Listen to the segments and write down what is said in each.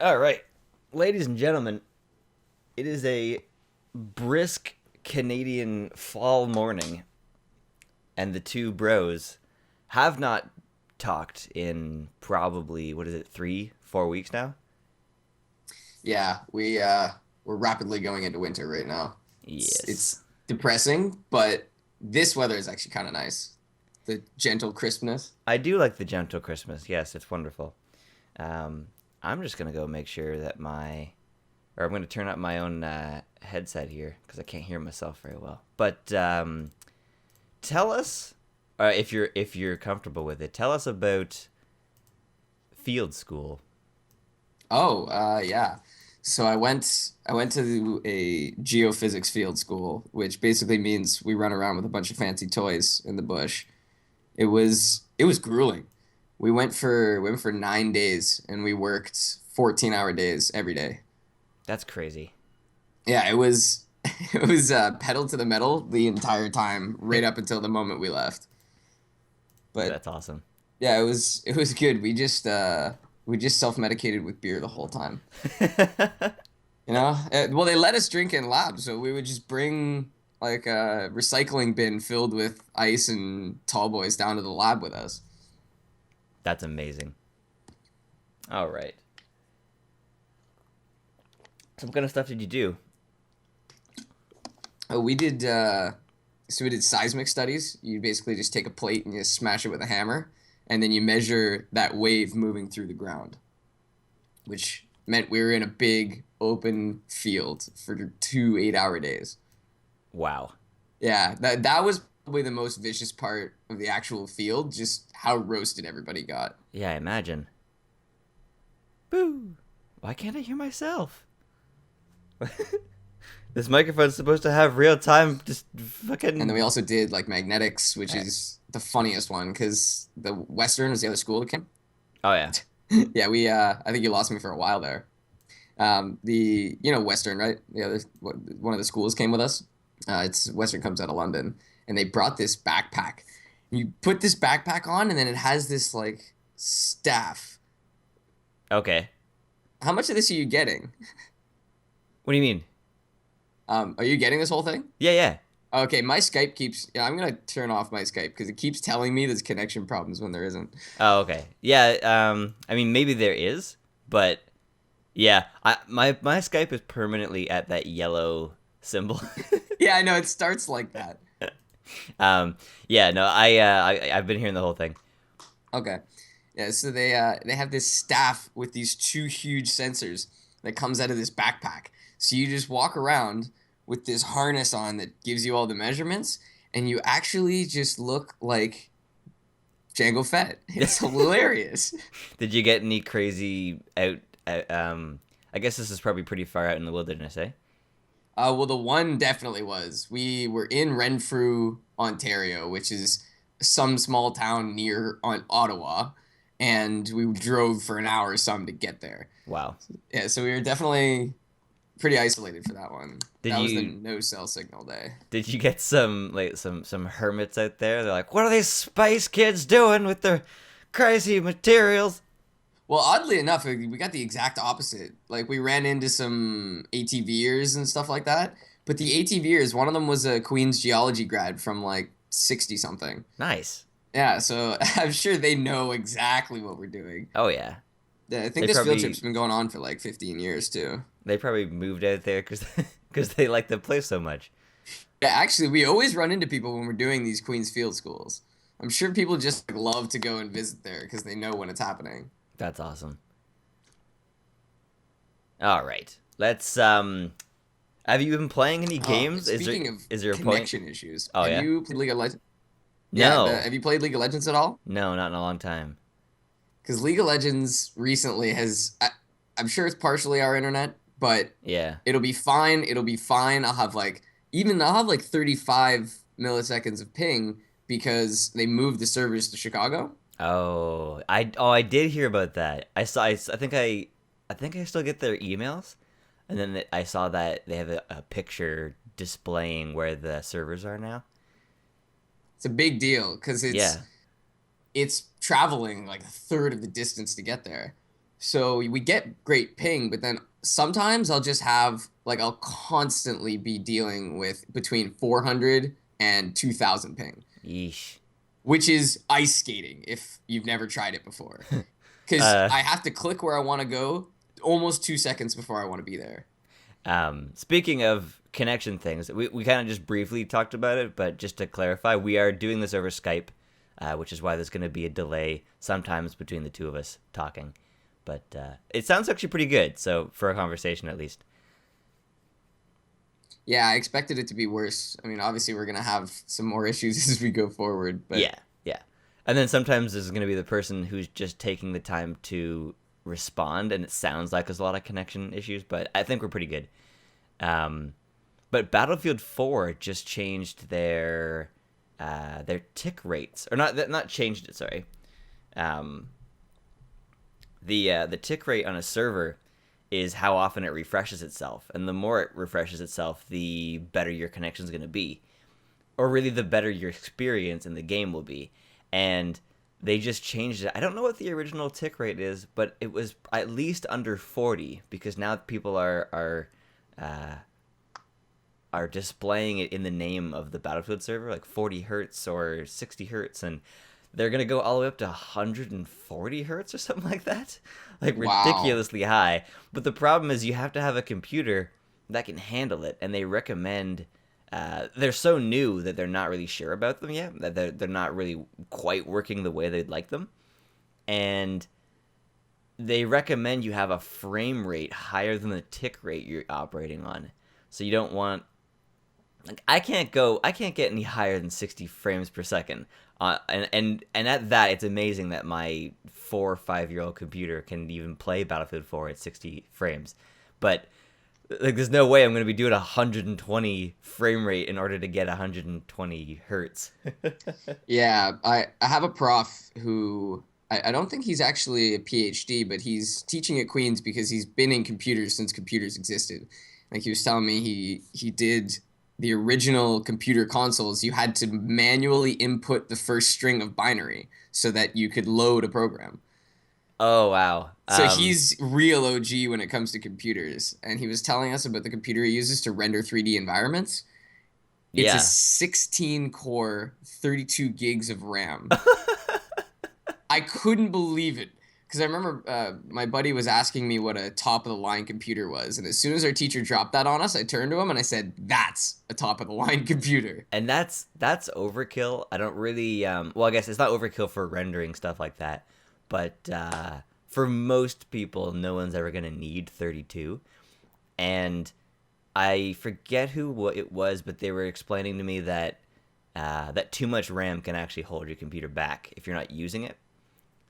All right, ladies and gentlemen, it is a brisk Canadian fall morning, and the two bros have not talked in probably, what is it, 3, 4 weeks now? Yeah, we're rapidly going into winter right now. Yes. It's depressing, but this weather is actually kind of nice. The gentle crispness. I do like the gentle Christmas. Yes, it's wonderful. Um, I'm just going to go make sure that or I'm going to turn up my own headset here because I can't hear myself very well. But tell us, if you're comfortable with it, tell us about field school. Oh, yeah. So I went to a geophysics field school, which basically means we run around with a bunch of fancy toys in the bush. It was grueling. We went for 9 days and we worked 14-hour days every day. That's crazy. Yeah, it was it was pedal to the metal the entire time, right up until the moment we left. But That's awesome. yeah, it was good. We just self-medicated with beer the whole time. Well, they let us drink in lab, so we would just bring like a recycling bin filled with ice and tall boys down to the lab with us. That's amazing. All right. So what kind of stuff did you do? Oh, so we did seismic studies. You basically just take a plate and you smash it with a hammer, and then you measure that wave moving through the ground, which meant we were in a big open field for 2 8-hour days. Wow. Yeah, that was probably the most vicious part of the actual field, just how roasted everybody got. Yeah, I imagine. Boo. Why can't I hear myself? This microphone's supposed to have real time, just And then we fucking. also did like magnetics, which is the funniest one because the Western was the other school that came. Oh yeah. Yeah, I think you lost me for a while there. The Western, right? The other one of the schools came with us. It's Western comes out of London, and they brought this backpack. You put this backpack on, and then it has this like staff. Okay. How much of this are you getting? What do you mean? Are you getting this whole thing? Yeah, yeah. Okay, my Skype keeps. Yeah, I'm gonna turn off my Skype because it keeps telling me there's connection problems when there isn't. Oh, okay. Yeah. I mean, maybe there is, but yeah. My Skype is permanently at that yellow symbol. Yeah, I know it starts like that. um. Yeah. No. I've been hearing the whole thing. Okay. Yeah, so they have this staff with these two huge sensors that comes out of this backpack. So you just walk around with this harness on that gives you all the measurements, and you actually just look like Jango Fett. It's hilarious. Did you get any crazy out? I guess this is probably pretty far out in the wilderness, eh? Well, the one definitely was. We were in Renfrew, Ontario, which is some small town near on Ottawa, and we drove for an hour or some to get there. Wow. Yeah, so we were definitely pretty isolated for that one. Did That was the you no cell signal day. did you get some hermits out there? They're like, what are these space kids doing with their crazy materials? Well, oddly enough, we got the exact opposite. Like we ran into some ATVers and stuff like that. But the ATVers, one of them was a Queen's geology grad from like 60 something. Nice. Yeah, so I'm sure they know exactly what we're doing. Oh yeah. Yeah, I think They this field probably trip's been going on for like 15 years too. they probably moved out there because they like the place so much. Yeah, actually, we always run into people when we're doing these Queen's Field schools. I'm sure people just like, love to go and visit there because they know when it's happening. That's awesome. All right. Let's have you been playing any games? Speaking of Is there a point? connection issues, Oh have yeah. you played League of Legends? Yeah, No. have you played League of Legends at all? No, not in a long time. Because League of Legends recently I'm sure it's partially our internet, but Yeah. it'll be fine. It'll be fine. I'll have like 35 milliseconds of ping because they moved the servers to Chicago. I did hear about that. I think I still get their emails, and then I saw that they have a picture displaying where the servers are now. It's a big deal because Yeah. it's traveling like a third of the distance to get there. So we get great ping, but then sometimes I'll just have like I'll constantly be dealing with between 400 and 2000 ping, Yeesh. which is ice skating if you've never tried it before. Because uh, I have to click where I want to go almost 2 seconds before I want to be there. Speaking of connection things, we kind of just briefly talked about it, but just to clarify, we are doing this over Skype, which is why there's going to be a delay sometimes between the two of us talking. But it sounds actually pretty good, so for a conversation at least. Yeah, I expected it to be worse. I mean, obviously we're gonna have some more issues as we go forward, but Yeah, yeah. And then sometimes there's going to be the person who's just taking the time to respond, and it sounds like there's a lot of connection issues, but I think we're pretty good. Um, but Battlefield 4 just changed their tick rates, or not changed it. Sorry, um, the tick rate on a server is how often it refreshes itself, and the more it refreshes itself, the better your connection is going to be, or really the better your experience in the game will be. And they just changed it. I don't know what the original tick rate is, but it was at least under 40 because now people uh, are displaying it in the name of the Battlefield server, like 40 hertz or 60 hertz, and they're gonna go all the way up to 140 hertz or something like that, like wow. ridiculously high. But the problem is you have to have a computer that can handle it, and they recommend. They're so new that they're not really sure about them yet. That they're not really quite working the way they'd like them, and they recommend you have a frame rate higher than the tick rate you're operating on. So you don't want like I can't get any higher than 60 frames per second. And at that, it's amazing that my 4 or 5 year old computer can even play Battlefield 4 at 60 frames. But like, there's no way I'm going to be doing 120 frame rate in order to get 120 hertz. Yeah, I have a prof who I don't think he's actually a PhD, but he's teaching at Queen's because he's been in computers since computers existed. Like he was telling me he did the original computer consoles. You had to manually input the first string of binary so that you could load a program. Oh wow. So he's real OG when it comes to computers, and he was telling us about the computer he uses to render 3D environments. It's a Yeah. 16 core, 32 gigs of RAM. I couldn't believe it because I remember my buddy was asking me what a top of the line computer was, and as soon as our teacher dropped that on us, I turned to him and I said, "That's a top of the line computer." And that's overkill. I don't really well, I guess it's not overkill for rendering stuff like that, but for most people no one's ever going to need 32. And I forget who it was, but they were explaining to me that that too much RAM can actually hold your computer back if you're not using it.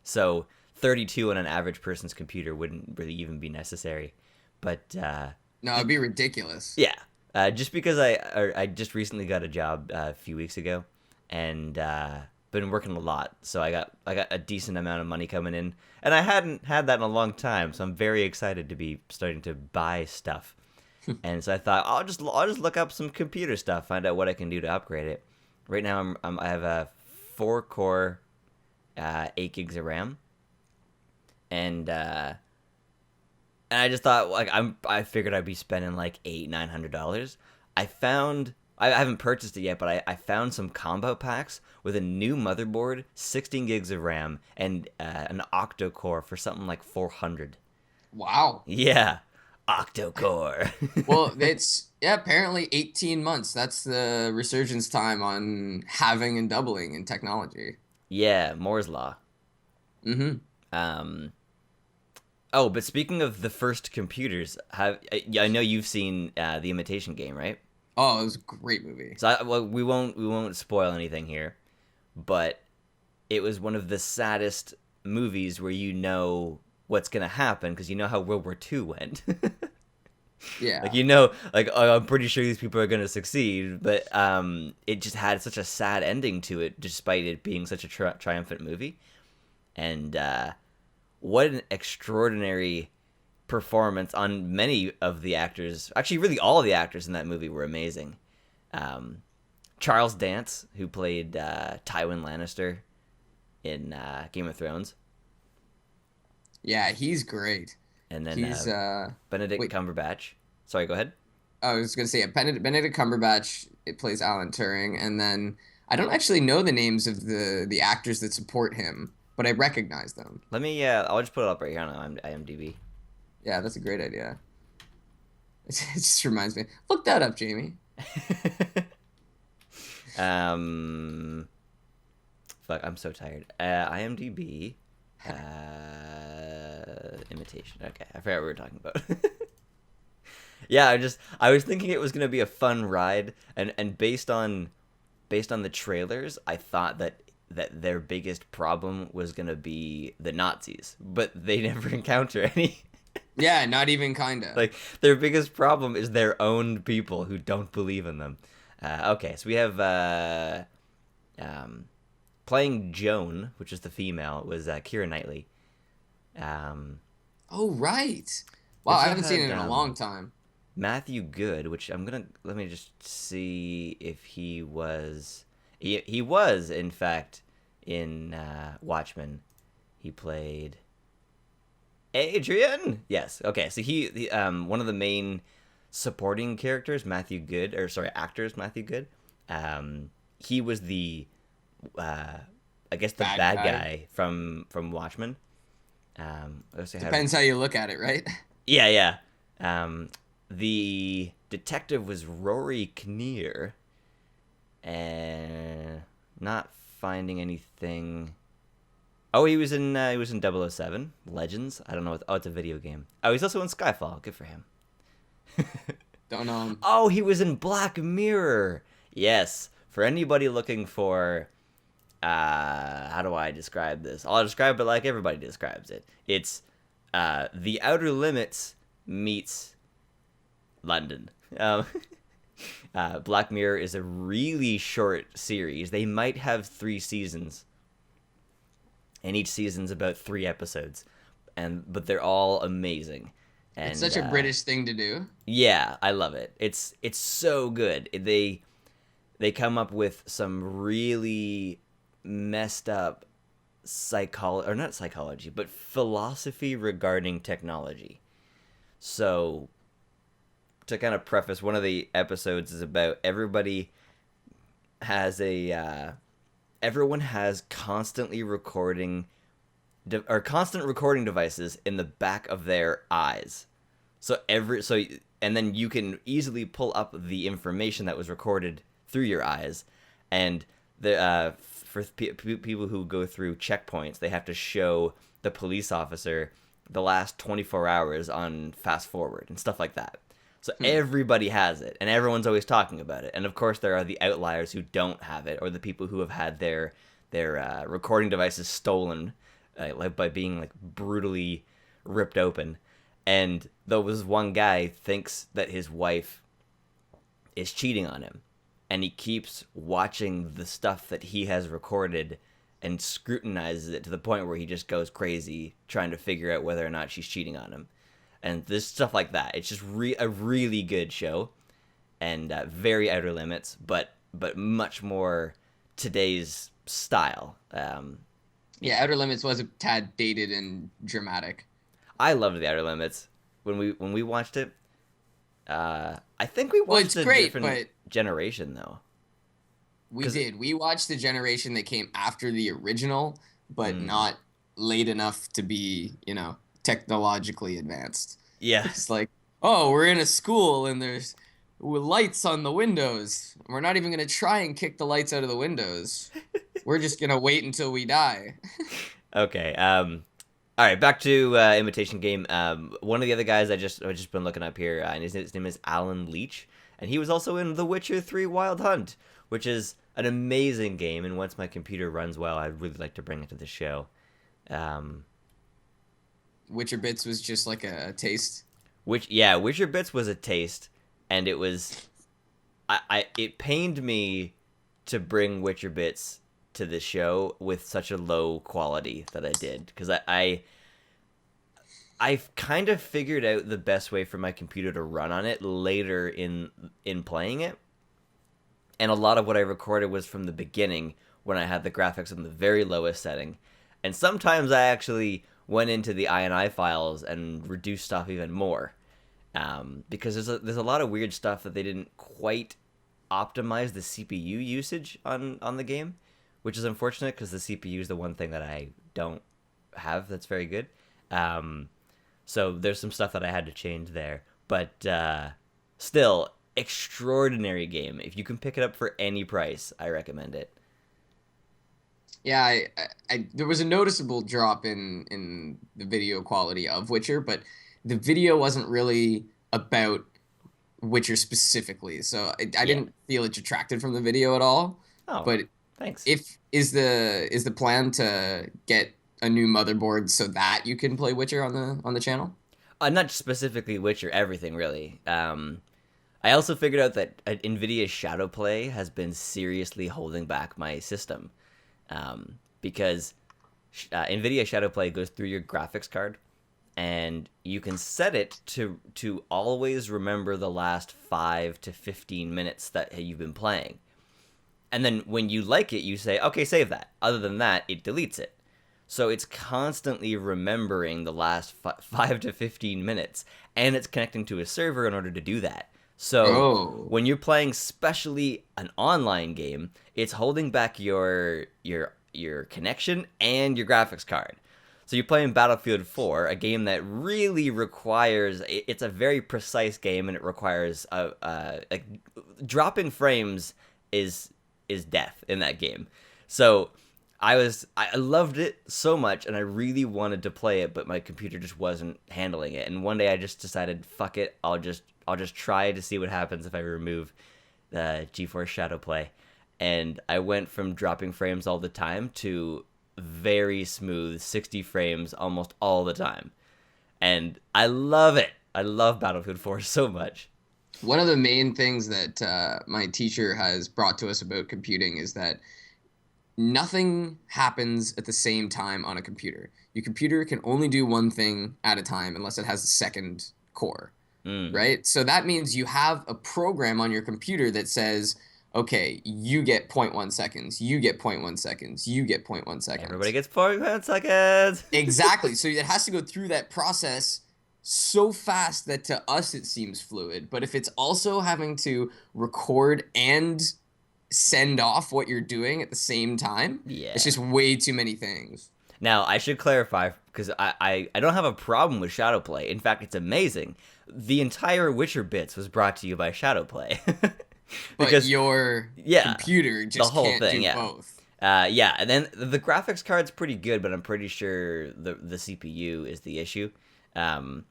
So 32 on an average person's computer wouldn't really even be necessary. But No, it'd be ridiculous. yeah, just because I just recently got a job a few weeks ago, and been working a lot, so I got a decent amount of money coming in, and I hadn't had that in a long time, so I'm very excited to be starting to buy stuff. And so I thought I'll just look up some computer stuff, find out what I can do to upgrade it. Right now I have a 4 core, 8 gigs of RAM, and I just thought like I figured I'd be spending like $800-900. I haven't purchased it yet, but I found some combo packs with a new motherboard, 16 gigs of RAM, and an octo core for something like 400. Wow. Yeah, octo core. Well, it's yeah, apparently 18 months. That's the resurgence time on halving and doubling in technology. Yeah, Moore's law. Mm-hmm. Um, oh, but speaking of the first computers, I know you've seen the Imitation Game, right? Oh, it was a great movie. So well, we won't spoil anything here, but it was one of the saddest movies where you know what's gonna happen because you know how World War II went. Like Yeah. like oh, I'm pretty sure these people are gonna succeed, but it just had such a sad ending to it, despite it being such a triumphant movie. And what an extraordinary performance on many of the actors. Actually, really all of the actors in that movie were amazing. Um, Charles Dance, who played Tywin Lannister in Game of Thrones. Yeah, he's great. And then He's Benedict wait, Cumberbatch. Sorry, go ahead. I was gonna say Benedict Cumberbatch, it plays Alan Turing, and then I don't actually know the names of the actors that support him, but I recognize them. Let me. I'll just put it up right here on IMDb. Yeah, that's a great idea. It just reminds me. Look that up, Jamie. um, fuck, I'm so tired. IMDb, imitation. Okay, I forgot what we were talking about. Yeah, I was thinking it was gonna be a fun ride, and based on the trailers, I thought that their biggest problem was gonna be the Nazis, but they never encounter any. Yeah, not even kinda. Like their biggest problem is their own people who don't believe in them. Okay, so we have um, playing Joan, which is the female, was Keira Knightley. Um, Oh, right. we Wow, I also haven't seen it had in a long time. Matthew Good, which let me just see if he was he was in fact in Watchmen. He played Adrian. Yes. Okay. So one of the main supporting characters, Matthew Good, or sorry, actors Matthew Good. He was the uh, I guess the Bad bad guy. guy from Watchmen. I also had Depends how you look at it, right? yeah, yeah. The detective was Rory Kinnear, and not finding anything. Oh, he was in 007 Legends. I don't know. Oh, it's a video game. Oh, he's also in Skyfall. Good for him. Don't know him. Oh, he was in Black Mirror. Yes, for anybody looking for how do I describe this? I'll describe it like everybody describes it. It's The Outer Limits meets London. Um, Black Mirror is a really short series. They might have 3 seasons, and each season's about 3 episodes, but they're all amazing. It's And such a British thing to do. yeah, I love it. It's so good. They come up with some really messed up psychology, or not psychology, but philosophy regarding technology. So to kind of preface, one of the episodes is about has a everyone has constant recording devices in the back of their eyes. And then you can easily pull up the information that was recorded through your eyes, and for people who go through checkpoints, they have to show the police officer the last 24 hours on fast forward and stuff like that. So Hmm. everybody has it, and everyone's always talking about it. And of course, there are the outliers who don't have it, or the people who have had their recording devices stolen, like by being like brutally ripped open. And though this one guy thinks that his wife is cheating on him, and he keeps watching the stuff that he has recorded and scrutinizes it to the point where he just goes crazy trying to figure out whether or not she's cheating on him, and there's stuff like that. It's just a really good show, and very Outer Limits, but much more today's style. Yeah, Outer Limits was a tad dated and dramatic. I loved the Outer Limits when we watched it. I think we Well, watched it's a great, different but generation though, we because did. We watched the generation that came after the original, but mm, not late enough to be, technologically advanced. yeah, It's like, oh, we're in a school and there's lights on the windows. We're not even going to try and kick the lights out of the windows. We're just going to wait until we die. okay. All right, back to Imitation Game. One of the other guys I just been looking up here, and his name is Alan Leach, and he was also in The Witcher 3: Wild Hunt, which is an amazing game. And once my computer runs well, I'd really like to bring it to the show. Um, Witcher Bits was just like a taste. Witcher Bits was a taste, and it pained me to bring Witcher Bits to the show with such a low quality that I did, because I've kind of figured out the best way for my computer to run on it later in playing it, and a lot of what I recorded was from the beginning when I had the graphics on the very lowest setting, and sometimes I actually went into the INI files and reduced stuff even more. Because there's a lot of weird stuff that they didn't quite optimize the CPU usage on the game, which is unfortunate because the CPU is the one thing that I don't have that's very good. So there's some stuff that I had to change there, but still extraordinary game. If you can pick it up for any price, I recommend it. Yeah, there was a noticeable drop in the video quality of Witcher, but the video wasn't really about Witcher specifically, so I Yeah. didn't feel it detracted from the video at all. Oh, But thanks. if is the plan to get a new motherboard so that you can play Witcher on the channel? Not specifically Witcher, everything really. I also figured out that NVIDIA's Shadow Play has been seriously holding back my system, because NVIDIA Shadow Play goes through your graphics card, and you can set it to always remember the last 5 to 15 minutes that you've been playing. And then when you like it, you say, okay, save that. Other than that, it deletes it. So it's constantly remembering the last 5 to 15 minutes, and it's connecting to a server in order to do that. So Oh, when you're playing, especially an online game, it's holding back your connection and your graphics card. So you're playing Battlefield 4, a game that really requires, it's a very precise game, and it requires like dropping frames is death in that game. So I loved it so much, and I really wanted to play it, but my computer just wasn't handling it. And one day I just decided, fuck it, I'll just try to see what happens if I remove the GeForce Shadow Play. And I went from dropping frames all the time to very smooth 60 frames almost all the time. And I love it. I love Battlefield 4 so much. one of the main things that my teacher has brought to us about computing is that nothing happens at the same time on a computer. Your computer can only do one thing at a time unless it has a second core, Mm. right? So that means you have a program on your computer that says, okay, you get zero point 0.1 seconds, you get zero point 0.1 seconds, you get zero point 0.1 Everybody seconds. gets 4 seconds. Exactly. So it has to go through that process so fast that to us it seems fluid. But if it's also having to record and send off what you're doing at the same time, it's Yeah. just way too many things. Now, I should clarify, because I don't have a problem with Shadowplay. In fact, it's amazing. The entire Witcher bits was brought to you by Shadowplay. But Because, your yeah, computer the just whole can't thing, do yeah. both. Yeah, and then the graphics card's pretty good, but I'm pretty sure the CPU is the issue. Um,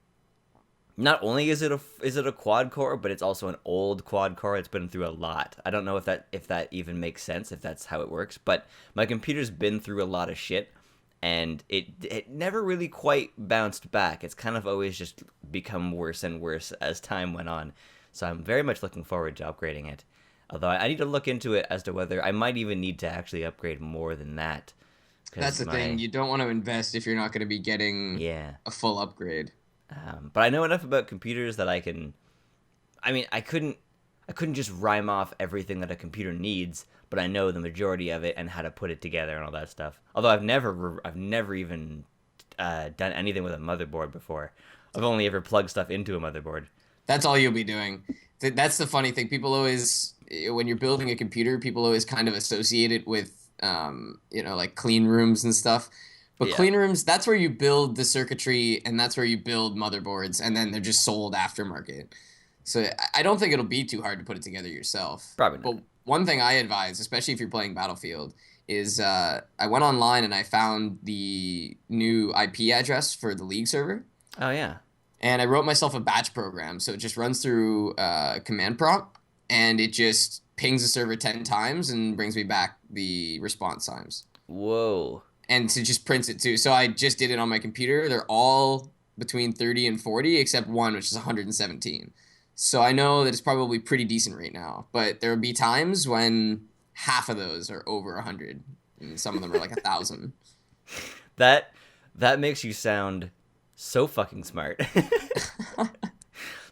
Not only is it a quad core, but it's also an old quad core. It's been through a lot. I don't know if that even makes sense, if that's how it works. But my computer's been through a lot of shit, and it never really quite bounced back. It's kind of always just become worse and worse as time went on. So I'm very much looking forward to upgrading it. Although I need to look into it as to whether I might even need to actually upgrade more than that, That's because the thing. my You don't want to invest if you're not going to be getting yeah. a full upgrade. But I know enough about computers that I can. I mean, I couldn't just rhyme off everything that a computer needs, but I know the majority of it and how to put it together and all that stuff. Although I've never even done anything with a motherboard before. I've only ever plugged stuff into a motherboard. That's all you'll be doing. That's the funny thing. People always, when you're building a computer, people always kind of associate it with, like clean rooms and stuff. But Yeah, clean rooms, that's where you build the circuitry and that's where you build motherboards, and then they're just sold aftermarket. So I don't think it'll be too hard to put it together yourself. probably not. But one thing I advise, especially if you're playing Battlefield, is I went online and I found the new IP address for the League server, Oh yeah. and I wrote myself a batch program. So it just runs through command prompt, and it just pings the server 10 times and brings me back the response times. Whoa. And to just prints it too. So I just did it on my computer. They're all between 30 and 40, except one, which is 117. So I know that it's probably pretty decent right now. But there will be times when half of those are over 100, and some of them are like 1,000. That that makes you sound so fucking smart.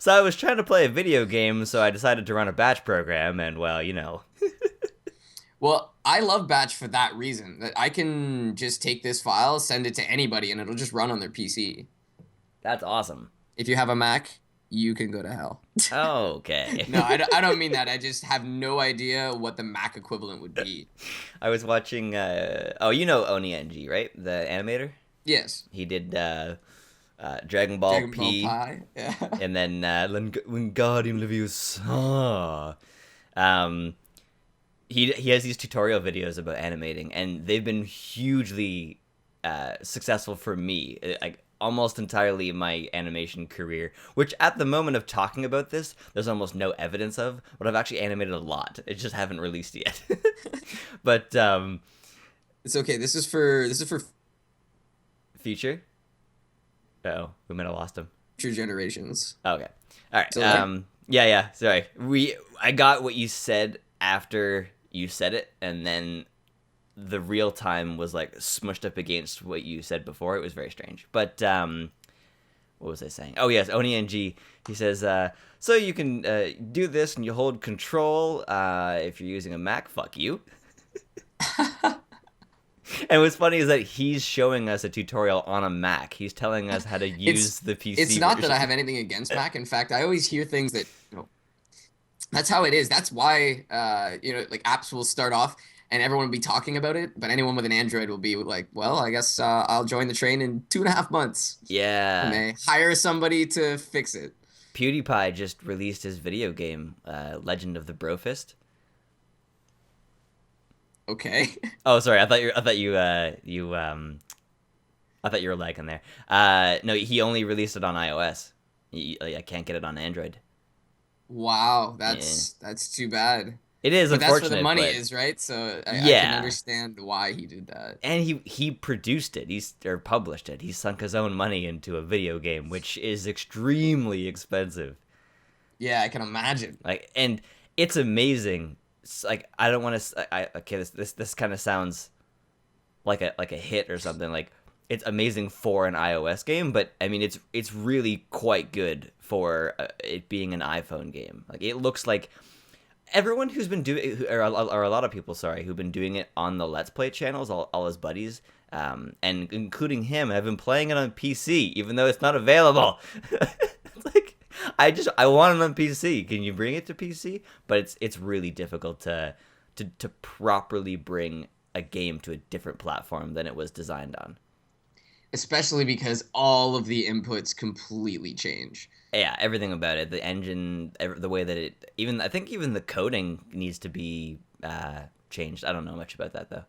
So I was trying to play a video game, so I decided to run a batch program, and well, Well, I love Batch for that reason, that I can just take this file, send it to anybody, and it'll just run on their PC. That's awesome. If you have a Mac, you can go to hell. Okay. No, I don't mean that. I just have no idea what the Mac equivalent would be. I was watching. Oh, you know Oni NG, right? The animator. Yes. He did Dragon Ball Dragon Ball P, Pi. Yeah. and then Wingardium Leviosa. Um, he has these tutorial videos about animating, and they've been hugely successful for me. Like almost entirely my animation career, which at the moment of talking about this, there's almost no evidence of. But I've actually animated a lot. It just haven't released yet. But It's okay. This is for future. Oh, we might have lost him. future generations. Okay. All right. So there. Yeah. Sorry. I got what you said after you said it, and then the real time was like smushed up against what you said before. It was very strange. But what was I saying? Oh yes, Oni NG. He says, so you can do this and you hold control if you're using a Mac. Fuck you. And what's funny is that he's showing us a tutorial on a Mac. He's telling us how to use the PC It's not that version. I have anything against Mac. In fact, I always hear things that, that's how it is. That's why, like apps will start off and everyone will be talking about it, but anyone with an Android will be like, well, I guess I'll join the train in 2.5 months. And Yeah. they hire somebody to fix it. PewDiePie just released his video game, Legend of the Brofist. Okay. Oh, sorry. I thought you were lagging there. No, he only released it on iOS. I can't get it on Android. Wow, Yeah. that's too bad. It is But that's where the unfortunate, money but is, right? So I can yeah. understand why he did that. And he produced it. Or published it. He sunk his own money into a video game, which is extremely expensive. Yeah, I can imagine. Like, and it's amazing. It's like I don't want to. Okay. This kind of sounds like a hit or something. Like it's amazing for an iOS game, but I mean it's really quite good for it being an iPhone game. Like it looks like everyone who's been doing, or a lot of people, sorry, who've been doing it on the Let's Play channels, all his buddies, and including him, have been playing it on PC, even though it's not available. It's like I want it on PC. Can you bring it to PC? But it's really difficult to properly bring a game to a different platform than it was designed on. Especially because all of the inputs completely change. Yeah, everything about it, the engine, the way that it, even I think even the coding needs to be changed. I don't know much about that though.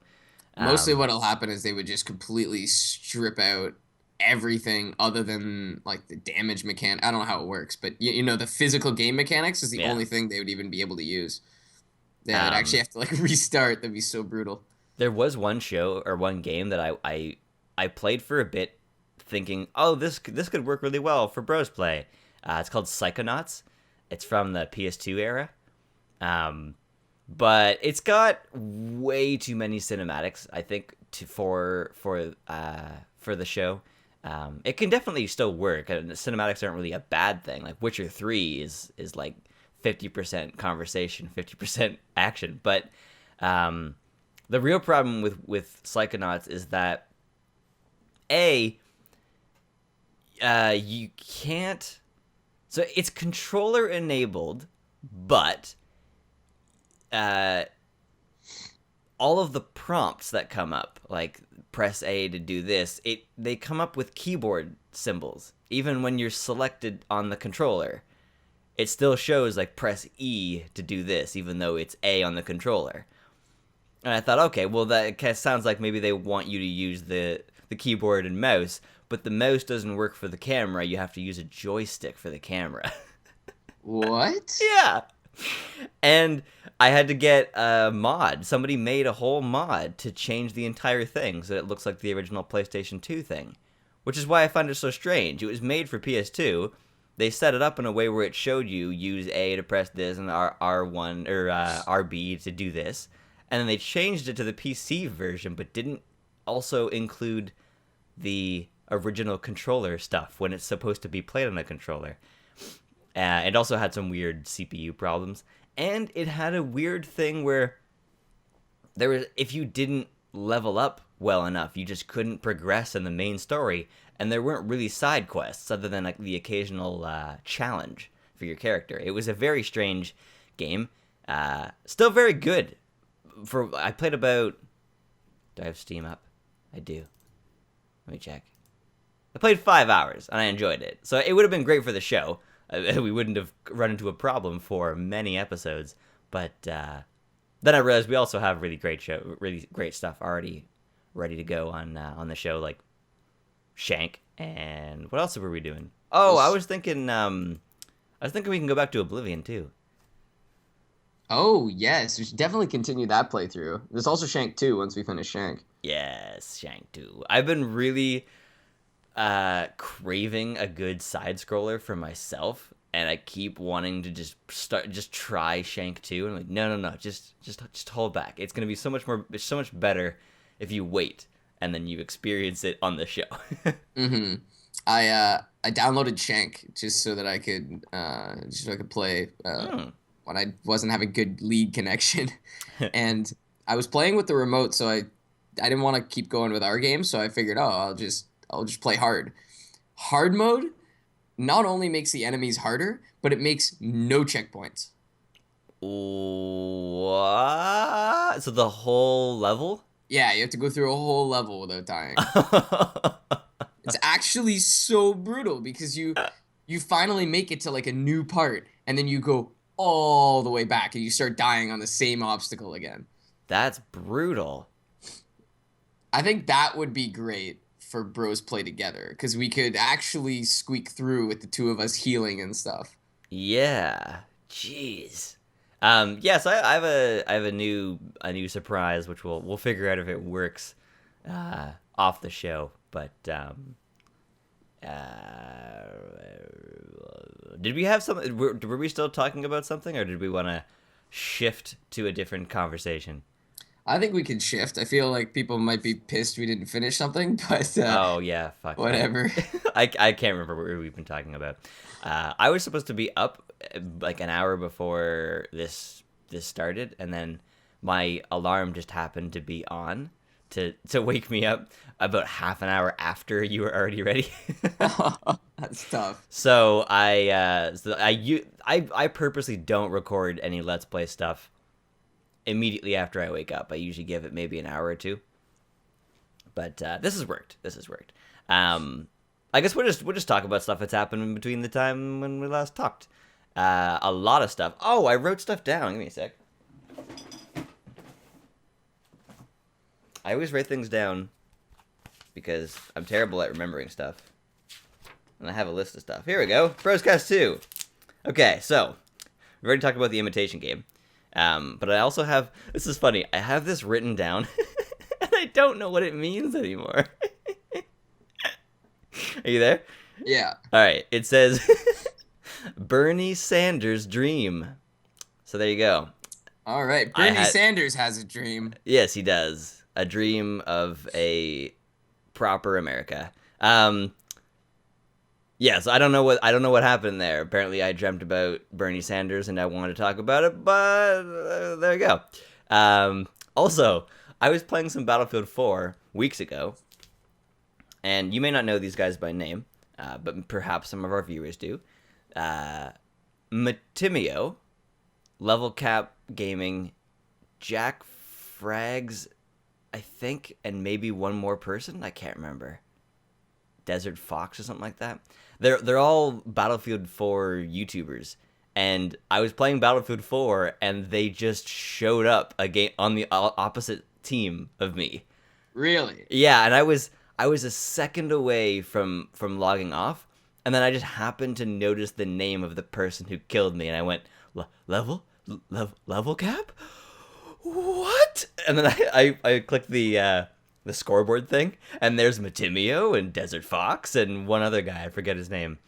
Mostly Um, what'll happen is they would just completely strip out everything other than like the damage mechanic. I don't know how it works, but the physical game mechanics is the yeah. only thing they would even be able to use. Yeah, they'd actually Um, have to like restart. That'd be so brutal. there was one show or one game that I played for a bit, thinking, oh, this could work really well for Bros Play. It's called Psychonauts. It's from the PS2 era. Um, but it's got way too many cinematics, I think, for the show. It can definitely still work, and the cinematics aren't really a bad thing. Like Witcher 3 is like 50% conversation, 50% action. But the real problem with Psychonauts is that you can't. So it's controller enabled, but uh, all of the prompts that come up, like press A to do this, they come up with keyboard symbols. Even when you're selected on the controller, it still shows like press E to do this, even though it's A on the controller. And I thought, okay, well that kind of sounds like maybe they want you to use the keyboard and mouse, but the mouse doesn't work for the camera. You have to use a joystick for the camera. What? Yeah. And I had to get a mod. Somebody made a whole mod to change the entire thing so it looks like the original PlayStation 2 thing, which is why I find it so strange. It was made for PS2. They set it up in a way where it showed you use A to press this and R1 or RB to do this. And then they changed it to the PC version but didn't also include the original controller stuff when it's supposed to be played on a controller. It also had some weird CPU problems, and it had a weird thing where if you didn't level up well enough, you just couldn't progress in the main story, and there weren't really side quests other than like the occasional challenge for your character. It was a very strange game. Still very good. I played about. Do I have Steam up? I do. Let me check. I played 5 hours and I enjoyed it. So it would have been great for the show. We wouldn't have run into a problem for many episodes. But then I realized we also have really great stuff already ready to go on the show, like Shank. And what else were we doing? Oh, I was thinking we can go back to Oblivion too. Oh, yes. We should definitely continue that playthrough. There's also Shank 2 once we finish Shank. Yes, Shank 2. I've been really craving a good side scroller for myself, and I keep wanting to just try Shank 2. And I'm like, no, just hold back. It's gonna be so much better if you wait and then you experience it on the show. Mm-hmm. I downloaded Shank just so that I could play when I wasn't having good lead connection, and I was playing with the remote, so I didn't want to keep going with our game, so I figured, I'll just play hard. Hard mode not only makes the enemies harder, but it makes no checkpoints. What? So the whole level? Yeah, you have to go through a whole level without dying. It's actually so brutal because you finally make it to like a new part, and then you go all the way back and you start dying on the same obstacle again. That's brutal. I think that would be great for bros play together because we could actually squeak through with the two of us healing and stuff. Yeah. Jeez. Yes, I have a new surprise which we'll figure out if it works off the show. But did we have something? Were we still talking about something, or did we want to shift to a different conversation? I think we can shift. I feel like people might be pissed we didn't finish something, but oh yeah, fuck whatever. I can't remember what we've been talking about. I was supposed to be up like an hour before this started, and then my alarm just happened to be on to wake me up about half an hour after you were already ready. That's tough. So I purposely don't record any Let's Play stuff immediately after I wake up. I usually give it maybe an hour or two. But this has worked. I guess we'll just talk about stuff that's happened in between the time when we last talked. A lot of stuff. Oh, I wrote stuff down. Give me a sec. I always write things down because I'm terrible at remembering stuff. And I have a list of stuff. Here we go. Broscast 2. Okay, so we've already talked about the imitation game. But I also have, this is funny, I have this written down and I don't know what it means anymore. Are you there? Yeah. All right. It says Bernie Sanders' dream. So there you go. All right. Bernie Sanders has a dream. Yes, he does. A dream of a proper America. Yes, I don't know what happened there. Apparently, I dreamt about Bernie Sanders and I wanted to talk about it, but there you go. Also, I was playing some Battlefield 4 weeks ago, and you may not know these guys by name, but perhaps some of our viewers do. Matimio, Level Cap Gaming, Jack Frags, I think, and maybe one more person. I can't remember. Desert Fox or something like that. They're all Battlefield 4 YouTubers, and I was playing Battlefield 4, and they just showed up again on the opposite team of me. Really? Yeah, and I was a second away from logging off, and then I just happened to notice the name of the person who killed me, and I went, level cap? What? And then I clicked the scoreboard thing, and there's Matimio and Desert Fox and one other guy, I forget his name.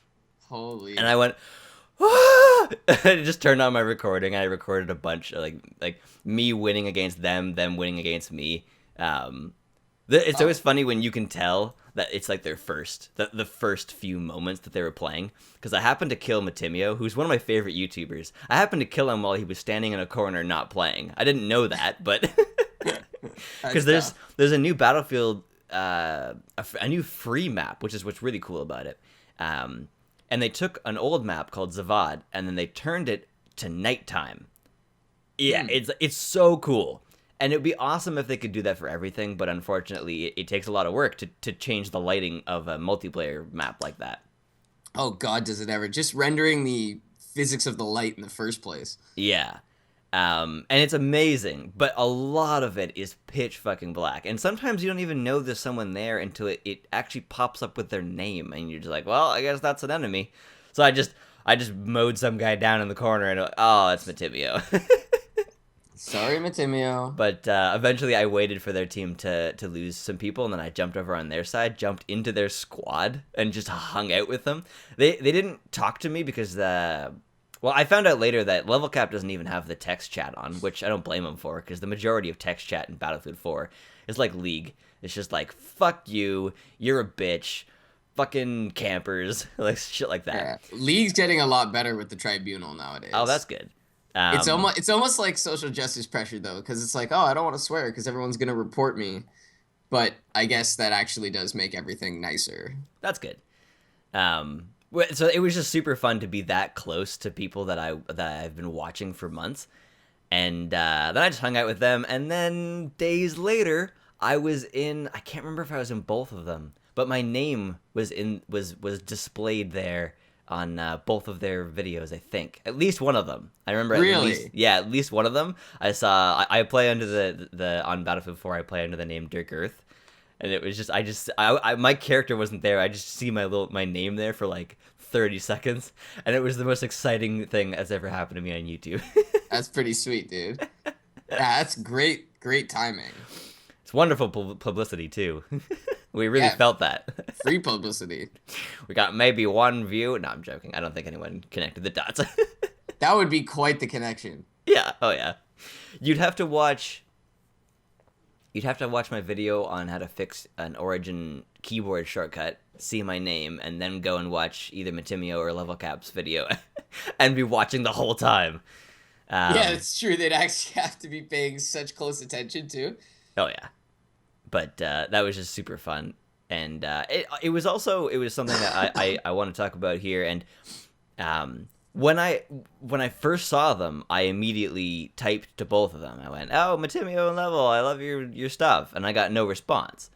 Holy. And I went, ah! I just turned on my recording, and I recorded a bunch of like me winning against them winning against me. It's always funny when you can tell that it's like their the first few moments that they were playing, because I happened to kill Matimio, who's one of my favorite YouTubers. I happened to kill him while he was standing in a corner not playing. I didn't know that, but Because That's tough. there's a new Battlefield, a new free map, which is what's really cool about it. And they took an old map called Zavad, and then they turned it to nighttime. Yeah, Hmm. it's so cool. And it would be awesome if they could do that for everything, but unfortunately, it takes a lot of work to change the lighting of a multiplayer map like that. Oh God, does it ever? Just rendering the physics of the light in the first place. Yeah. And it's amazing, but a lot of it is pitch fucking black. And sometimes you don't even know there's someone there until it actually pops up with their name, and you're just like, well, I guess that's an enemy. So I just mowed some guy down in the corner, and oh, it's Matimio. Sorry, Matimio. But eventually, I waited for their team to lose some people, and then I jumped over on their side, jumped into their squad, and just hung out with them. They didn't talk to me because well, I found out later that Level Cap doesn't even have the text chat on, which I don't blame them for, because the majority of text chat in Battlefield 4 is like League. It's just like, fuck you, you're a bitch, fucking campers, like shit like Yeah, that. League's getting a lot better with the tribunal Oh, nowadays. that's good. It's almost like social justice pressure though, because it's like, oh, I don't want to swear because everyone's gonna report me. But I guess that actually does make everything nicer. That's good. So it was just super fun to be that close to people that I've been watching for months, and then I just hung out with them. And then days later, I can't remember if I was in both of them, but my name was displayed there on both of their videos. I think at least one of them. I remember Really? at least one of them. I saw. I play under the on Battlefield 4. I play under the name Gïrth. And it was just, my character wasn't there. I just see my name there for like 30 seconds, and it was the most exciting thing that's ever happened to me on YouTube. That's pretty sweet, dude. Yeah, that's great, great timing. It's wonderful publicity too. We really Yeah, felt that. free publicity. We got maybe one view. No, I'm joking. I don't think anyone connected the dots. That would be quite the connection. Yeah. Oh yeah. You'd have to watch. You'd have to watch my video on how to fix an Origin keyboard shortcut, see my name, and then go and watch either Matimio or Level Cap's video, and be watching the whole time. Yeah, Um, it's true. They'd actually have to be paying such close attention to. oh yeah, but that was just super fun, and it was something that I want to talk about here. And when I first saw them, I immediately typed to both of them. I went, "Oh, Matimio and Level, I love your stuff," and I got no response,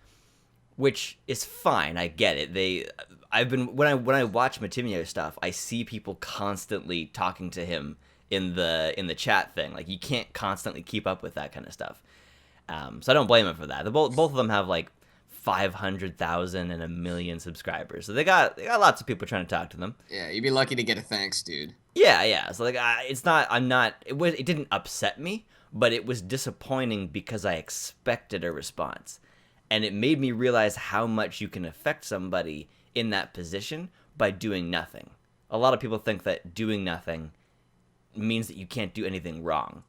which is fine. I get it. I've been when I watch Matimio stuff, I see people constantly talking to him in the chat thing. Like you can't constantly keep up with that kind of stuff. So I don't blame him for that. Both of them have like 500,000 and a million subscribers, so they got lots of people trying to talk to them. Yeah, you'd be lucky to get a thanks, dude. Yeah, yeah. So like, it's not. I'm not. It didn't upset me, but it was disappointing because I expected a response, and it made me realize how much you can affect somebody in that position by doing nothing. A lot of people think that doing nothing means that you can't do anything wrong,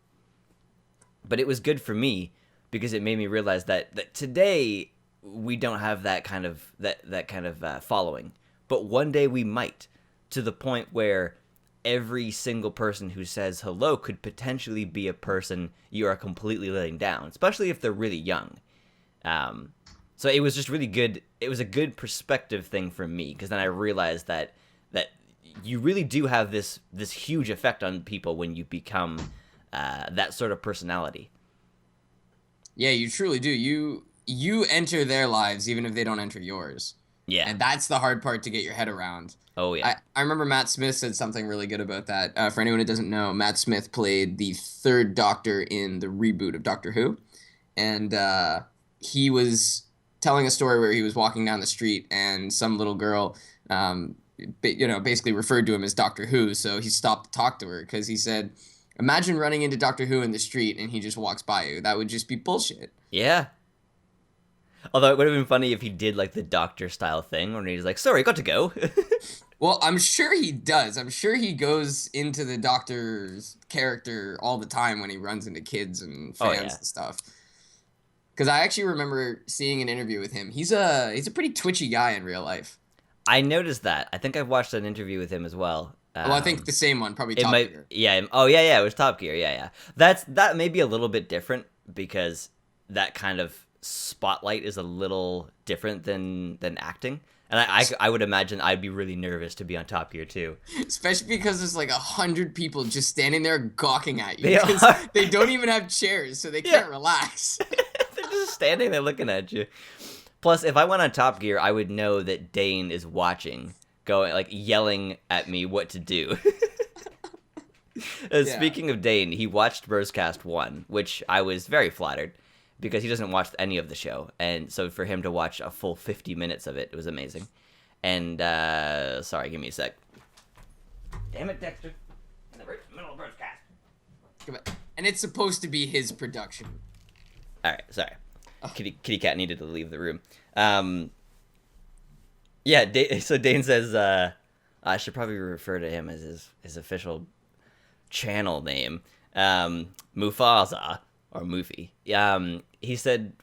but it was good for me because it made me realize that today we don't have that kind of following, but one day we might, to the point where every single person who says hello could potentially be a person you are completely letting down, especially if they're really young. So it was just really good. It was a good perspective thing for me because then I realized that you really do have this huge effect on people when you become that sort of personality. Yeah, you truly do. You enter their lives even if they don't enter yours. Yeah. And that's the hard part to get your head around. Oh yeah. I remember Matt Smith said something really good about that. For anyone who doesn't know, Matt Smith played the third Doctor in the reboot of Doctor Who. And he was telling a story where he was walking down the street and some little girl, basically referred to him as Doctor Who. So he stopped to talk to her because he said, imagine running into Doctor Who in the street and he just walks by you. That would just be bullshit. Yeah. Although it would have been funny if he did like the Doctor style thing where he's like, "Sorry, got to go." Well, I'm sure he does. I'm sure he goes into the Doctor's character all the time when he runs into kids and Oh fans yeah. and stuff. Because I actually remember seeing an interview with him. He's a pretty twitchy guy in real life. I noticed that. I think I've watched an interview with him as well. Well, I think the same one, probably It Top might, Gear. yeah. Oh yeah, yeah. It was Top Gear. Yeah, yeah. That may be a little bit different because that kind of spotlight is a little different than acting. And I would imagine I'd be really nervous to be on Top Gear too. Especially because there's like 100 people just standing there gawking at you They because are. they don't even have chairs, so they Yeah. can't relax. They're just standing there looking at you. Plus, if I went on Top Gear, I would know that Dane is watching, going like yelling at me what to do. Yeah. Speaking of Dane, he watched Broscast 1, which I was very flattered because he doesn't watch any of the show. And so for him to watch a full 50 minutes of it, it was amazing. And, sorry, give me a sec. Damn it, Dexter. In the middle of Broscast. And it's supposed to be his production. All right, sorry. Kitty Cat needed to leave the room. Yeah, so Dane says I should probably refer to him as his official channel name, Mufasa, or Mufi. He said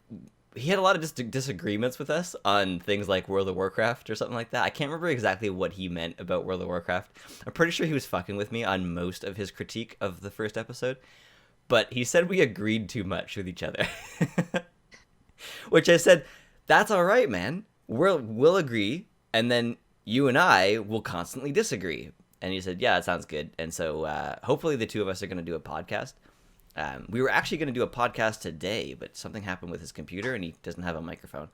he had a lot of disagreements with us on things like World of Warcraft or something like that. I can't remember exactly what he meant about World of Warcraft. I'm pretty sure he was fucking with me on most of his critique of the first episode, but he said we agreed too much with each other. Which I said, that's all right, man. We'll agree, and then you and I will constantly disagree. And he said, yeah, that sounds good. And so hopefully the two of us are going to do a podcast. We were actually going to do a podcast today, but something happened with his computer, and he doesn't have a microphone.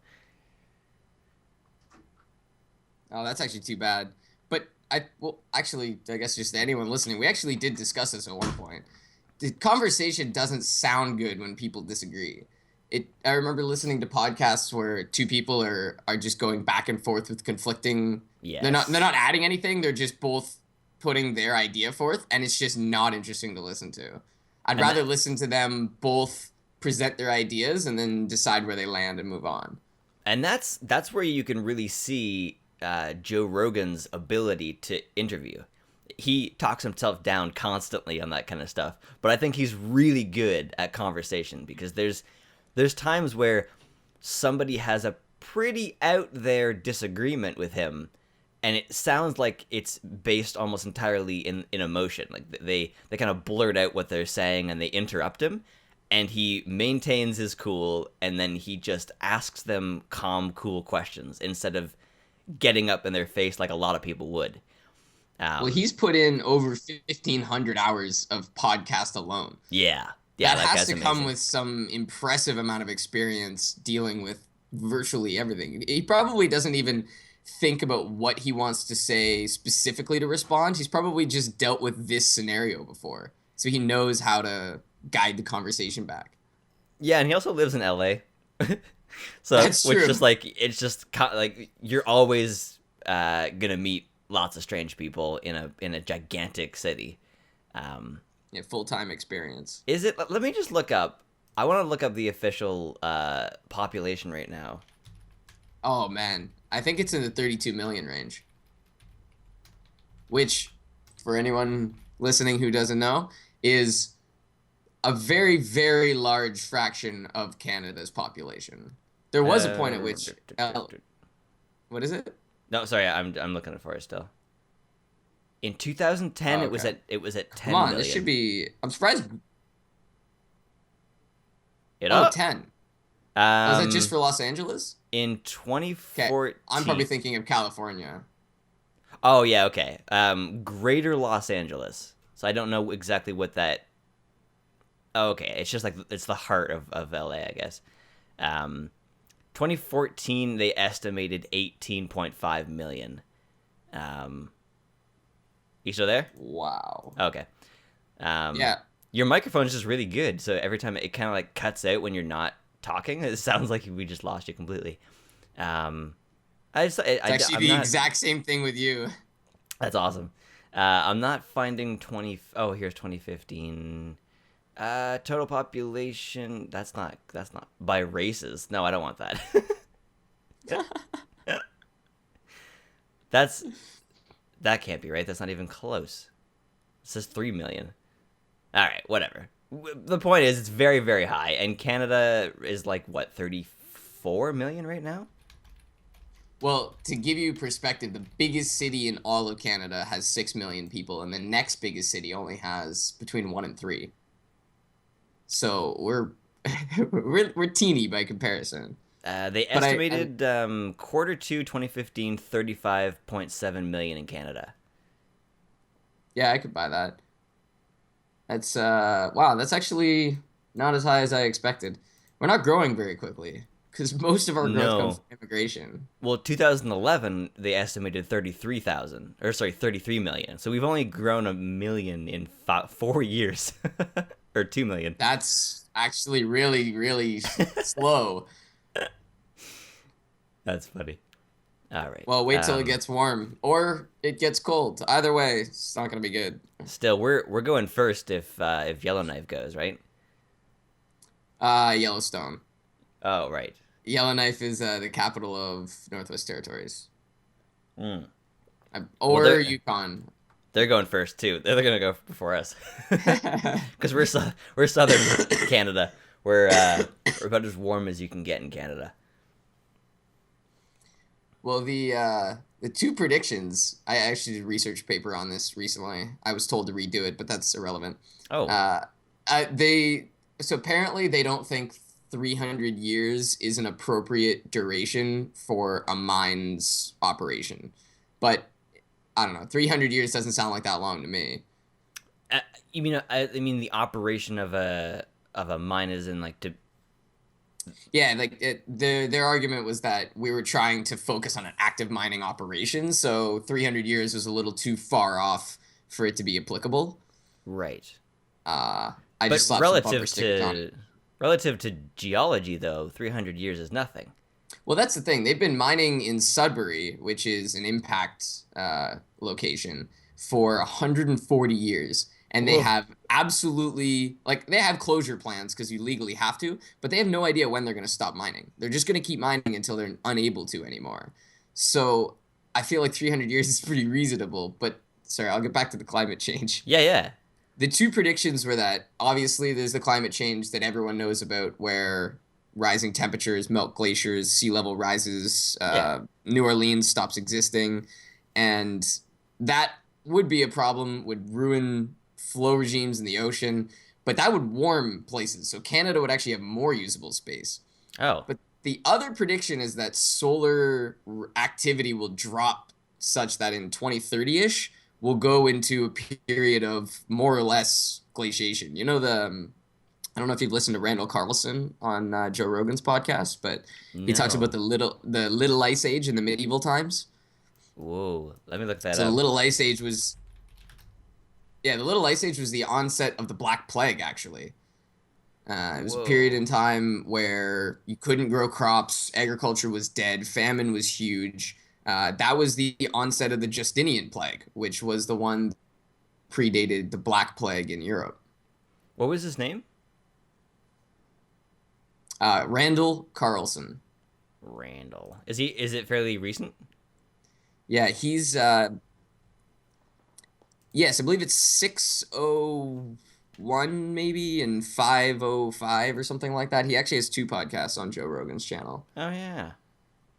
Oh, that's actually too bad. But actually, I guess just anyone listening, we actually did discuss this at one point. The conversation doesn't sound good when people disagree. I remember listening to podcasts where two people are just going back and forth with conflicting. Yes. They're not adding anything. They're just both putting their idea forth, and it's just not interesting to listen to. I'd rather listen to them both present their ideas and then decide where they land and move on. And that's where you can really see Joe Rogan's ability to interview. He talks himself down constantly on that kind of stuff, but I think he's really good at conversation because there's times where somebody has a pretty out there disagreement with him, and it sounds like it's based almost entirely in emotion. Like they kind of blurt out what they're saying and they interrupt him, and he maintains his cool, and then he just asks them calm, cool questions instead of getting up in their face like a lot of people would. Well, he's put in over 1,500 hours of podcast alone. Yeah, that has has to amazing. come with some impressive amount of experience dealing with virtually everything. He probably doesn't even think about what he wants to say specifically to respond. He's probably just dealt with this scenario before, so he knows how to guide the conversation back. Yeah, and he also lives in LA. So That's true. Just like it's just like you're always gonna meet lots of strange people in a gigantic city. Yeah, full-time experience. Is it? Let me just look up. I want to look up the official population right now. Oh man, I think it's in the 32 million range. Which, for anyone listening who doesn't know, is a very, very large fraction of Canada's population. There was a point at which... what is it? No, sorry, I'm looking for it still. In 2010, Oh, it was okay. at 10 Come on, million. this should be... I'm surprised... It Oh, up. 10. Was that just for Los Angeles? In 2014... I'm probably thinking of California. Oh, yeah, okay. Greater Los Angeles. So I don't know exactly what that... Oh, okay, it's just like, it's the heart of LA, I guess. 2014, they estimated 18.5 million. You still there? Wow. Okay. Yeah. Your microphone is just really good, so every time it kind of like cuts out when you're not talking, it sounds like we just lost you completely. It's actually the exact same thing with you. That's awesome. I'm not finding 20... Oh, here's 2015. Total population... That's not... By races. No, I don't want that. That can't be right. That's not even close. It says 3 million. All right, whatever. The point is, it's very, very high, and Canada is like, what, 34 million right now? Well, to give you perspective, the biggest city in all of Canada has 6 million people, and the next biggest city only has between 1 and 3. So we're we're teeny by comparison. They But I estimated quarter two 2015 35.7 million in Canada. yeah, I could buy that. That's wow, that's actually not as high as I expected. We're not growing very quickly because most of our growth comes No. from immigration. Well, 2011 they estimated 33 million. So we've only grown a million in 4 years, or 2 million. That's actually really, really slow. That's funny. All right. Well, wait till it gets warm or it gets cold. Either way, it's not gonna be good. Still, we're going first if Yellowknife goes, right? Yellowstone. Oh, right. Yellowknife is the capital of Northwest Territories. Mm. Well, Or Yukon. they're going first too. They're gonna go before us, because we're southern Canada. We're about as warm as you can get in Canada. Well, the two predictions, I actually did a research paper on this recently. I was told to redo it, but that's irrelevant. Oh, Uh, they so apparently they don't think 300 years is an appropriate duration for a mine's operation. But I don't know, 300 years doesn't sound like that long to me. uh, you mean I mean the operation of a mine is in like to. Yeah, their argument was that we were trying to focus on an active mining operation, so 300 years was a little too far off for it to be applicable. Right. I But just slapped some bumper stickers on it. relative to geology though, 300 years is nothing. Well, that's the thing. They've been mining in Sudbury, which is an impact location, for 140 years. And they Whoa. have absolutely, like, they have closure plans because you legally have to, but they have no idea when they're going to stop mining. They're just going to keep mining until they're unable to anymore. So I feel like 300 years is pretty reasonable. But sorry, I'll get back to the climate change. Yeah, yeah. The two predictions were that obviously there's the climate change that everyone knows about, where rising temperatures melt glaciers, sea level rises, Yeah. New Orleans stops existing, and that would be a problem, would ruin flow regimes in the ocean, but that would warm places. So Canada would actually have more usable space. Oh. But the other prediction is that solar activity will drop such that in 2030-ish, we'll go into a period of more or less glaciation. You know, I don't know if you've listened to Randall Carlson on Joe Rogan's podcast, but he talks about No. the little ice age in the medieval times. Whoa. Let me look that So the up. little ice age was yeah, the little ice age was the onset of the Black Plague. Actually, it was a period Whoa. in time where you couldn't grow crops, agriculture was dead, famine was huge. That was the onset of the Justinian plague, which was the one that predated the Black Plague in Europe. What was his name? Randall Carlson. Randall. Is it fairly recent? Yeah, he's yes, I believe it's 601 maybe and 505 or something like that. He actually has two podcasts on Joe Rogan's channel. Oh yeah.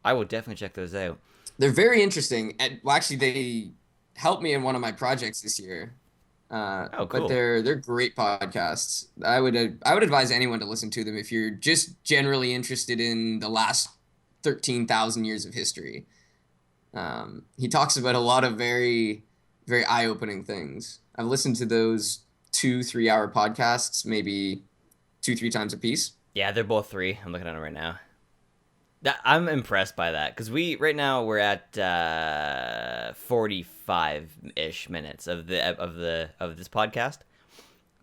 I will definitely check those out. They're very interesting. And, well, actually, they helped me in one of my projects this year. Oh, But cool. they're great podcasts. I would advise anyone to listen to them if you're just generally interested in the last 13,000 years of history. He talks about a lot of very, very eye-opening things. I've listened to those 2 3 hour podcasts maybe 2 3 times a piece. Yeah, they're both three. I'm looking at them right now. I'm impressed by that because right now we're at 45 ish minutes of this podcast.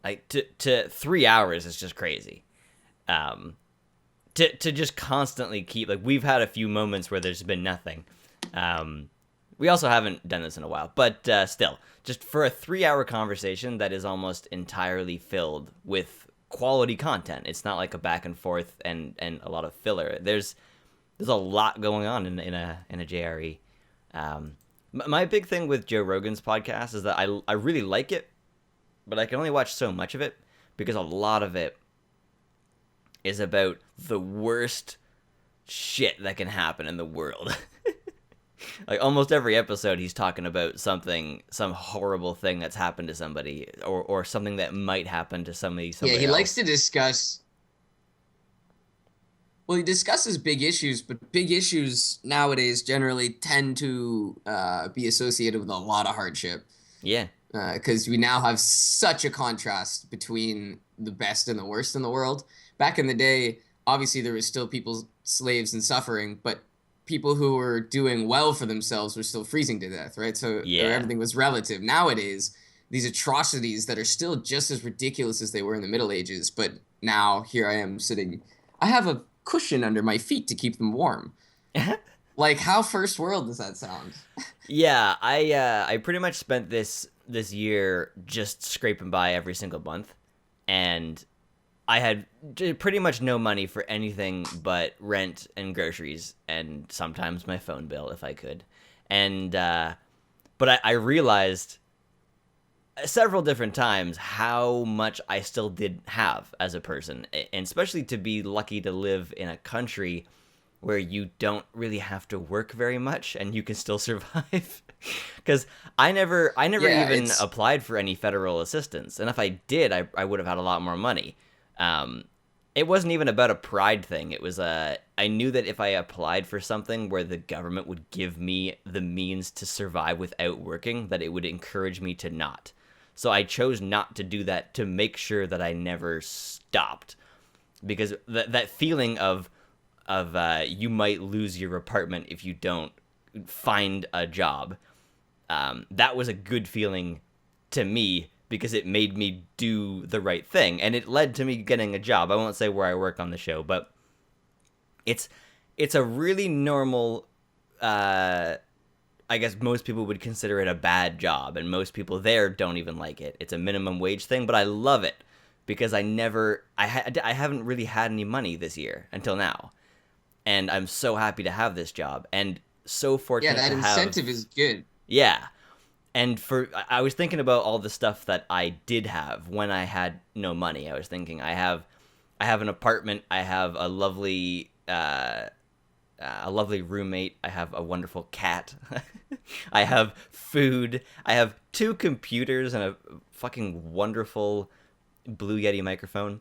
Like to 3 hours is just crazy. Um, to just constantly keep, like, we've had a few moments where there's been nothing. We also haven't done this in a while, but still, just for a 3 hour conversation that is almost entirely filled with quality content. It's not like a back and forth and a lot of filler. There's a lot going on in a JRE. My big thing with Joe Rogan's podcast is that I really like it, but I can only watch so much of it because a lot of it is about the worst shit that can happen in the world. Like almost every episode, he's talking about some horrible thing that's happened to somebody, or something that might happen to somebody Yeah, he somewhere likes else. to discuss Well, he discusses big issues, but big issues nowadays generally tend to be associated with a lot of hardship Yeah. because we now have such a contrast between the best and the worst in the world. Back in the day, obviously there was still people slaves and suffering, but people who were doing well for themselves were still freezing to death, right? So or Yeah. everything was relative. Nowadays, these atrocities that are still just as ridiculous as they were in the Middle Ages, but now here I am sitting. I have a cushion under my feet to keep them warm. Like how first world does that sound? Yeah, I pretty much spent this year just scraping by every single month, and I had pretty much no money for anything but rent and groceries, and sometimes my phone bill if I could. And but I realized several different times how much I still did have as a person, and especially to be lucky to live in a country where you don't really have to work very much and you can still survive. Because I never Yeah, even it's applied for any federal assistance, and if I did, I would have had a lot more money. Um, it wasn't even about a pride thing. It was I knew that if I applied for something where the government would give me the means to survive without working, that it would encourage me to not. So I chose not to do that to make sure that I never stopped, because that feeling of you might lose your apartment if you don't find a job. That was a good feeling to me because it made me do the right thing, and it led to me getting a job. I won't say where I work on the show, but it's it's a really normal. Uh, I guess most people would consider it a bad job, and most people there don't even like it. It's a minimum wage thing, but I love it because I haven't really had any money this year until now, and I'm so happy to have this job and so yeah, fortunate that to have. incentive is good. Yeah, and for I was thinking about all the stuff that I did have when I had no money. I was thinking I have an apartment, I have a lovely roommate, I have a wonderful cat, I have food, I have two computers and a fucking wonderful Blue Yeti microphone.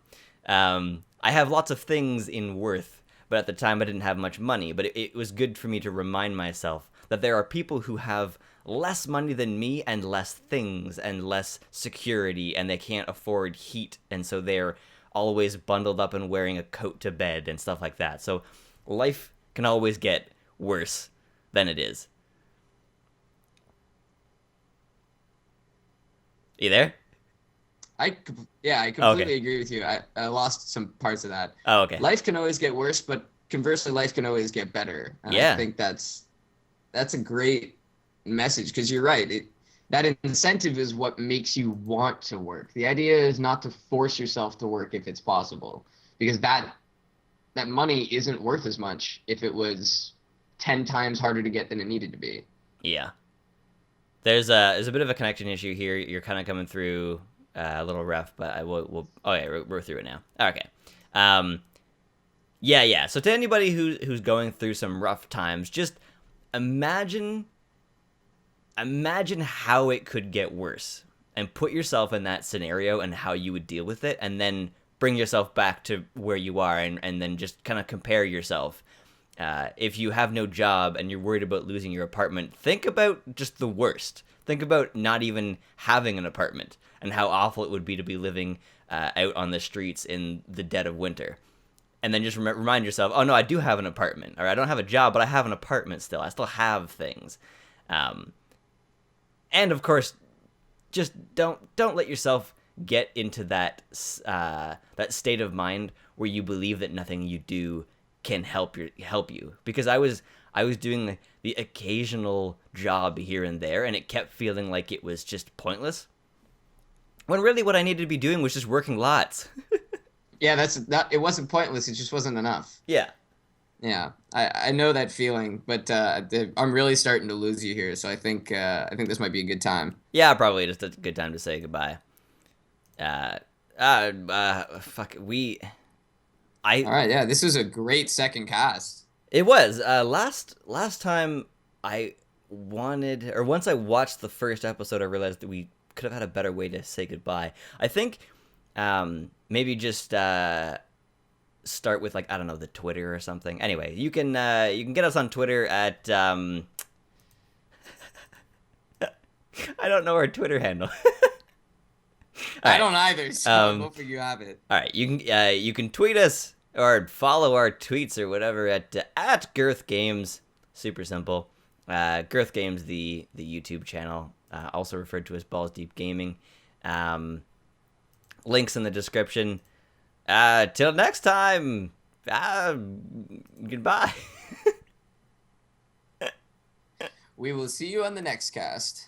I have lots of things in worth, but at the time I didn't have much money. But it was good for me to remind myself that there are people who have less money than me and less things and less security, and they can't afford heat, and so they're always bundled up and wearing a coat to bed and stuff like that. So life can always get worse than it is. You there? Yeah, I Oh, okay. completely agree with you. I lost some parts of that. Oh, okay. Life can always get worse, but conversely, life can always get better. And I Yeah. think that's a great message because you're right. That incentive is what makes you want to work. The idea is not to force yourself to work if it's possible, because that money isn't worth as much if it was 10 times harder to get than it needed to be. Yeah. There's a bit of a connection issue here. You're kind of coming through a little rough, but I will. Oh yeah, we're through it now. Okay. Um. Yeah, yeah. So to anybody who's going through some rough times, just imagine imagine how it could get worse, and put yourself in that scenario and how you would deal with it, and then bring yourself back to where you are, and then just kind of compare yourself. If you have no job and you're worried about losing your apartment, think about just the worst. Think about not even having an apartment and how awful it would be to be living out on the streets in the dead of winter. And then just remind yourself, oh no, I do have an apartment, or I don't have a job, but I have an apartment still. I still have things. Um, and of course, just don't let yourself get into that state of mind where you believe that nothing you do can help you, because I was doing the occasional job here and there, and it kept feeling like it was just pointless, when really what I needed to be doing was just working lots. Yeah, that's that. It wasn't pointless. It just wasn't enough. Yeah. Yeah, I know that feeling, but I'm really starting to lose you here. So I think this might be a good time. Yeah, probably just a good time to say goodbye. uh Fuck, I All right, yeah, this is a great second cast. it was last time I wanted, or once I watched the first episode, I realized that we could have had a better way to say goodbye. I think maybe just start with like, I don't know, the Twitter or something. Anyway, you can get us on Twitter at I don't know our Twitter handle. All I right. don't either, so I'm hoping you have it. All right, you can tweet us or follow our tweets or whatever at Girth Games. Super simple. Girth Games, the YouTube channel, also referred to as Balls Deep Gaming. Links in the description. Till next time. Goodbye. We will see you on the next cast.